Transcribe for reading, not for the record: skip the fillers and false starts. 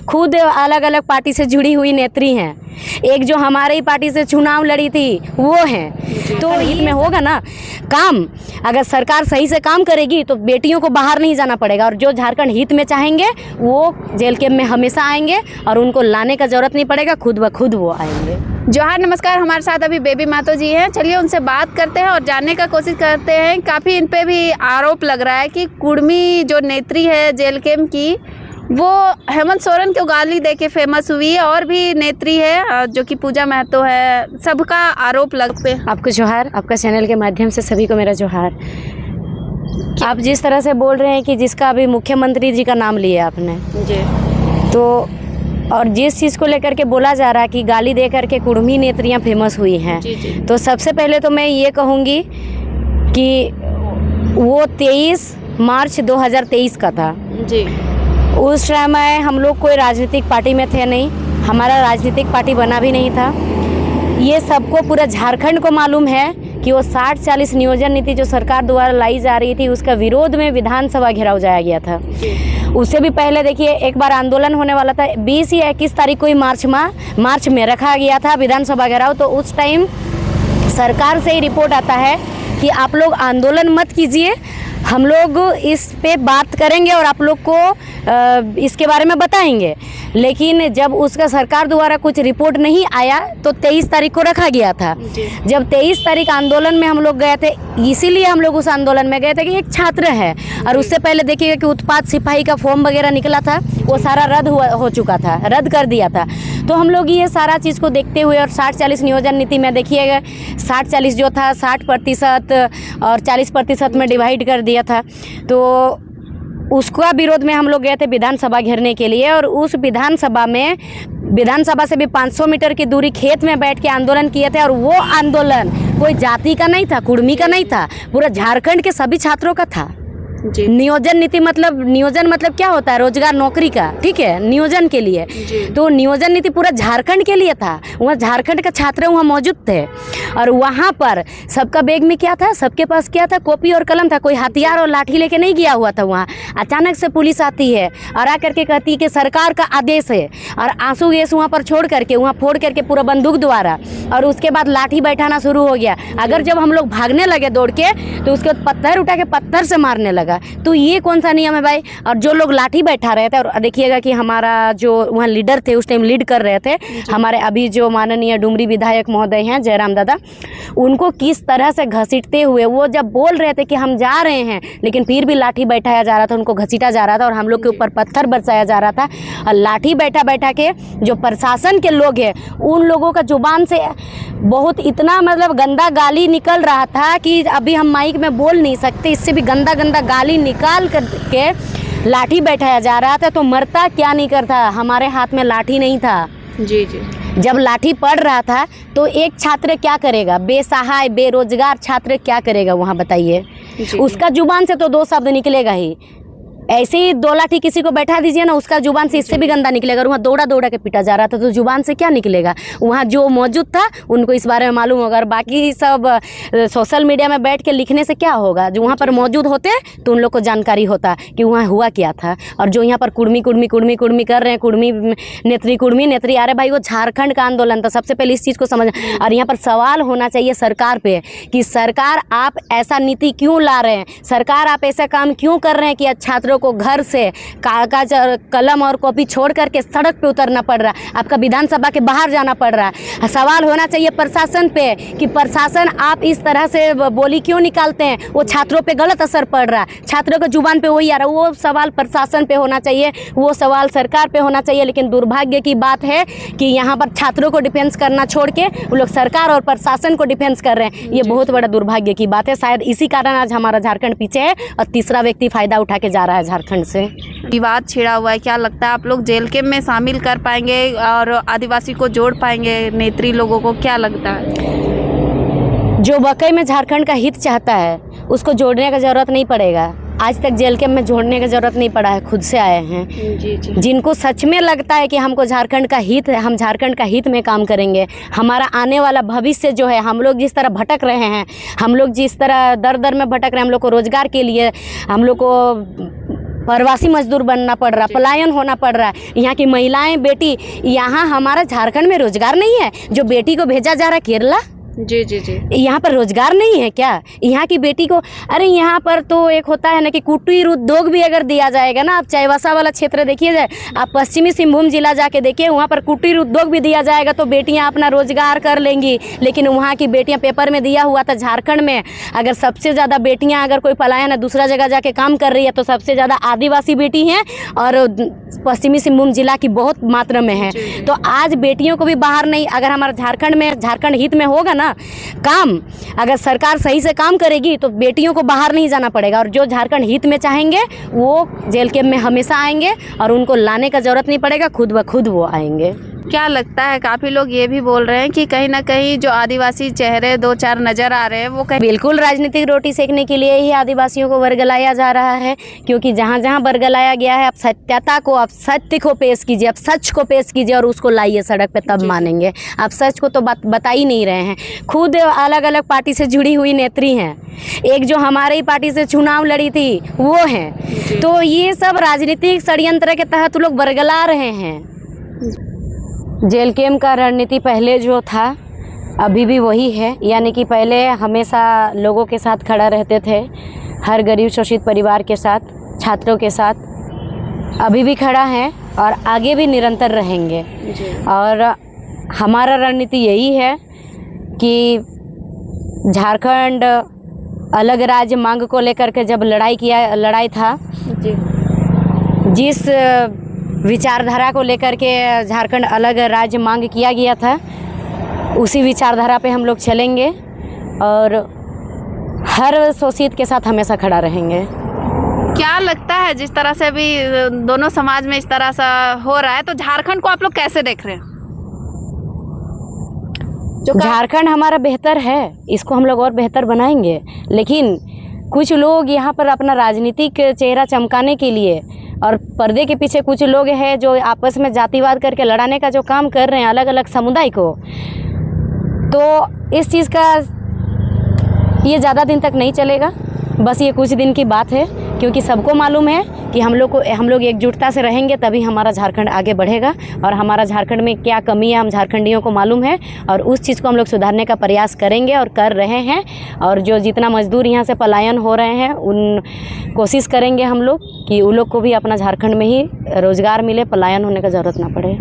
खुद अलग अलग पार्टी से जुड़ी हुई नेत्री हैं, एक जो हमारे ही पार्टी से चुनाव लड़ी थी वो हैं। तो हित में होगा ना काम, अगर सरकार सही से काम करेगी तो बेटियों को बाहर नहीं जाना पड़ेगा, और जो झारखंड हित में चाहेंगे वो जेल कैंप में हमेशा आएंगे और उनको लाने का ज़रूरत नहीं पड़ेगा, खुद ब खुद वो आएंगे। जोहार, नमस्कार। हमारे साथ अभी बेबी महतो जी हैं, चलिए उनसे बात करते हैं और जानने का कोशिश करते हैं। काफ़ी इन पे भी आरोप लग रहा है कि कुर्मी जो नेत्री है जेल कैंप की, वो हेमंत सोरेन को गाली दे के फेमस हुई है, और भी नेत्री है जो कि पूजा महतो है, सबका आरोप लग पे। आपको जोहार, आपका चैनल के माध्यम से सभी को मेरा जोहार। आप जिस तरह से बोल रहे हैं कि जिसका अभी मुख्यमंत्री जी का नाम लिया आपने जी, तो और जिस चीज़ को लेकर के बोला जा रहा है कि गाली दे करके कुर्मी नेत्रियां फेमस हुई हैं, तो सबसे पहले तो मैं ये कहूँगी कि वो 23 मार्च 2023 का था जी। उस समय हम लोग कोई राजनीतिक पार्टी में थे नहीं, हमारा राजनीतिक पार्टी बना भी नहीं था। ये सबको पूरा झारखंड को मालूम है कि वो 60-40 नियोजन नीति जो सरकार द्वारा लाई जा रही थी उसका विरोध में विधानसभा घेराव जाया गया था। उससे भी पहले देखिए एक बार आंदोलन होने वाला था, 20 या 21 तारीख को ही मार्च में रखा गया था विधानसभा घेराव। तो उस टाइम सरकार से ही रिपोर्ट आता है कि आप लोग आंदोलन मत कीजिए, हम लोग इस पे बात करेंगे और आप लोग को इसके बारे में बताएंगे। लेकिन जब उसका सरकार द्वारा कुछ रिपोर्ट नहीं आया तो 23 तारीख को रखा गया था। जब 23 तारीख आंदोलन में हम लोग गए थे, इसीलिए हम लोग उस आंदोलन में गए थे कि एक छात्र है, और उससे पहले देखिएगा कि उत्पाद सिपाही का फॉर्म वगैरह निकला था, वो सारा रद्द हो चुका था, रद्द कर दिया था। तो हम लोग ये सारा चीज़ को देखते हुए, और 60-40 नियोजन नीति में देखिएगा 60-40 जो था 60% और 40% में डिवाइड कर दिया था, तो उसका विरोध में हम लोग गए थे विधानसभा घेरने के लिए। और उस विधानसभा से भी 500 मीटर की दूरी खेत में बैठ के आंदोलन किए थे, और वो आंदोलन कोई जाति का नहीं था, कुर्मी का नहीं था, पूरा झारखंड के सभी छात्रों का था। नियोजन नीति नियोजन मतलब क्या होता है, रोजगार नौकरी का, ठीक है, नियोजन के लिए। तो नियोजन नीति पूरा झारखंड के लिए था, वहाँ झारखंड के छात्र वहाँ मौजूद थे, और वहाँ पर सबका बैग में क्या था, सबके पास क्या था, कॉपी और कलम था, कोई हथियार और लाठी लेके नहीं गया हुआ था। वहाँ अचानक से पुलिस आती है और आकर के कहती है कि सरकार का आदेश है, और आंसू गैस वहाँ पर छोड़ करके, वहाँ फोड़ करके पूरा बंदूक द्वारा, और उसके बाद लाठी बैठाना शुरू हो गया। अगर जब हम लोग भागने लगे दौड़ के तो उसके बाद पत्थर उठा के पत्थर से मारने लगा। तो ये कौन सा नियम है भाई। और जो लोग लाठी बैठा रहे थे, और देखिएगा कि हमारा जो वहाँ लीडर थे उस टाइम लीड कर रहे थे हमारे अभी जो माननीय डुमरी विधायक महोदय हैं जयराम दादा, उनको किस तरह से घसीटते हुए, वो जब बोल रहे थे कि हम जा रहे हैं लेकिन फिर भी लाठी बैठाया जा रहा था, उनको घसीटा जा रहा था, और हम लोग के ऊपर पत्थर बरसाया जा रहा था। और लाठी बैठा के जो प्रशासन के लोग हैं उन लोगों का जुबान से बहुत इतना मतलब गंदा गाली निकल रहा था कि अभी हम माइक में बोल नहीं सकते, इससे भी गंदा गाली निकाल करके लाठी बैठाया जा रहा था। तो मरता क्या नहीं करता, हमारे हाथ में लाठी नहीं था। जी। जब लाठी पड़ रहा था तो एक छात्र क्या करेगा, बेसहाय बेरोजगार छात्र क्या करेगा वहाँ बताइए। उसका जुबान से तो 2 शब्द निकलेगा ही, ऐसे ही 2 लाठी किसी को बैठा दीजिए ना, उसका जुबान से इससे भी गंदा निकलेगा। वहाँ दौड़ा के पिटा जा रहा था तो जुबान से क्या निकलेगा। वहाँ जो मौजूद था उनको इस बारे में मालूम होगा, और बाकी सब सोशल मीडिया में बैठ के लिखने से क्या होगा। जो वहाँ पर मौजूद होते तो उन लोग को जानकारी होता कि वहाँ हुआ क्या था। और जो यहाँ पर कुर्मी कर रहे हैं, कुर्मी नेत्री, अरे भाई वो झारखंड का आंदोलन था, सबसे पहले इस चीज़ को समझ। और यहाँ पर सवाल होना चाहिए सरकार पे कि सरकार आप ऐसा नीति क्यों ला रहे हैं, सरकार आप ऐसा काम क्यों कर रहे हैं कि छात्रों को घर से कागज और कलम और कॉपी छोड़ करके सड़क पे उतरना पड़ रहा है, आपका विधानसभा के बाहर जाना पड़ रहा है। सवाल होना चाहिए प्रशासन पे कि प्रशासन आप इस तरह से बोली क्यों निकालते हैं, वो छात्रों पे गलत असर पड़ रहा है, छात्रों के जुबान पे वही आ रहा है। वो सवाल प्रशासन पे होना चाहिए, वो सवाल सरकार पे होना चाहिए। लेकिन दुर्भाग्य की बात है कि यहाँ पर छात्रों को डिफेंस करना छोड़ के वो लोग सरकार और प्रशासन को डिफेंस कर रहे हैं। ये बहुत बड़ा दुर्भाग्य की बात है। शायद इसी कारण आज हमारा झारखंड पीछे है और तीसरा व्यक्ति फायदा उठा के जा रहा है झारखंड से। विवाद छिड़ा हुआ है, क्या लगता है आप लोग जेल कैंप में शामिल कर पाएंगे और आदिवासी को जोड़ पाएंगे, नेत्री लोगों को क्या लगता है। जो वाकई में झारखंड का हित चाहता है उसको जोड़ने का ज़रूरत नहीं पड़ेगा। आज तक जेल कैंप में जोड़ने की ज़रूरत नहीं पड़ा है, खुद से आए हैं। जी। जिनको सच में लगता है कि हमको झारखंड का हित है, हम झारखंड का हित में काम करेंगे। हमारा आने वाला भविष्य जो है, हम लोग जिस तरह भटक रहे हैं, हम लोग जिस तरह दर दर में भटक रहे हैं, हम लोग को रोज़गार के लिए, हम लोग को प्रवासी मजदूर बनना पड़ रहा, पलायन होना पड़ रहा है। यहाँ की महिलाएं, बेटी, यहाँ हमारा झारखंड में रोजगार नहीं है, जो बेटी को भेजा जा रहा है केरला। जी जी जी। यहाँ पर रोजगार नहीं है क्या यहाँ की बेटी को? अरे यहाँ पर तो एक होता है ना कि कुटीर उद्योग भी अगर दिया जाएगा ना, आप चाईबासा वाला क्षेत्र देखिए जाए, आप पश्चिमी सिंहभूम जिला जाके देखिए, वहाँ पर कुटीर उद्योग भी दिया जाएगा तो बेटियाँ अपना रोजगार कर लेंगी। लेकिन वहाँ की बेटियाँ, पेपर में दिया हुआ था झारखंड में अगर सबसे ज़्यादा बेटियाँ अगर कोई पलायन है दूसरा जगह जाके काम कर रही है तो सबसे ज़्यादा आदिवासी बेटी हैं और पश्चिमी सिंहभूम जिला की बहुत मात्रा में है। तो आज बेटियों को भी बाहर नहीं, अगर हमारा झारखंड में, झारखंड हित में होगा ना काम, अगर सरकार सही से काम करेगी तो बेटियों को बाहर नहीं जाना पड़ेगा, और जो झारखंड हित में चाहेंगे वो जेल कैंप में हमेशा आएंगे और उनको लाने का जरूरत नहीं पड़ेगा, खुद ब खुद वो आएंगे। क्या लगता है, काफ़ी लोग ये भी बोल रहे हैं कि कहीं ना कहीं जो आदिवासी चेहरे 2-4 नज़र आ रहे हैं वो कहीं बिल्कुल राजनीतिक रोटी सेकने के लिए ही आदिवासियों को वर्गलाया जा रहा है, क्योंकि जहाँ जहाँ वर्गलाया गया है, आप सत्यता को, आप सत्य को पेश कीजिए, आप सच को पेश कीजिए और उसको लाइए सड़क पे, तब मानेंगे। आप सच को तो बता ही नहीं रहे हैं। खुद अलग अलग पार्टी से जुड़ी हुई नेत्री हैं, एक जो हमारे ही पार्टी से चुनाव लड़ी थी वो हैं, तो ये सब राजनीतिक षड्यंत्र के तहत लोग वर्गला रहे हैं। जेल कैंप का रणनीति पहले जो था अभी भी वही है, यानी कि पहले हमेशा लोगों के साथ खड़ा रहते थे, हर गरीब शोषित परिवार के साथ, छात्रों के साथ, अभी भी खड़ा है और आगे भी निरंतर रहेंगे। और हमारा रणनीति यही है कि झारखंड अलग राज्य मांग को लेकर के जब लड़ाई था, जिस विचारधारा को लेकर के झारखंड अलग राज्य मांग किया गया था, उसी विचारधारा पे हम लोग चलेंगे और हर शोषित के साथ हमेशा खड़ा रहेंगे। क्या लगता है जिस तरह से अभी दोनों समाज में इस तरह सा हो रहा है, तो झारखंड को आप लोग कैसे देख रहे हैं? झारखंड हमारा बेहतर है, इसको हम लोग और बेहतर बनाएंगे, लेकिन कुछ लोग यहाँ पर अपना राजनीतिक चेहरा चमकाने के लिए और पर्दे के पीछे कुछ लोग हैं जो आपस में जातिवाद करके लड़ाने का जो काम कर रहे हैं अलग अलग समुदाय को, तो इस चीज़ का ये ज़्यादा दिन तक नहीं चलेगा, बस ये कुछ दिन की बात है, क्योंकि सबको मालूम है कि हम लोग एकजुटता से रहेंगे तभी हमारा झारखंड आगे बढ़ेगा, और हमारा झारखंड में क्या कमी है हम झारखंडियों को मालूम है, और उस चीज़ को हम लोग सुधारने का प्रयास करेंगे और कर रहे हैं। और जो जितना मजदूर यहाँ से पलायन हो रहे हैं उन कोशिश करेंगे हम लोग कि उन लोग को भी अपना झारखंड में ही रोज़गार मिले, पलायन होने का ज़रूरत ना पड़े।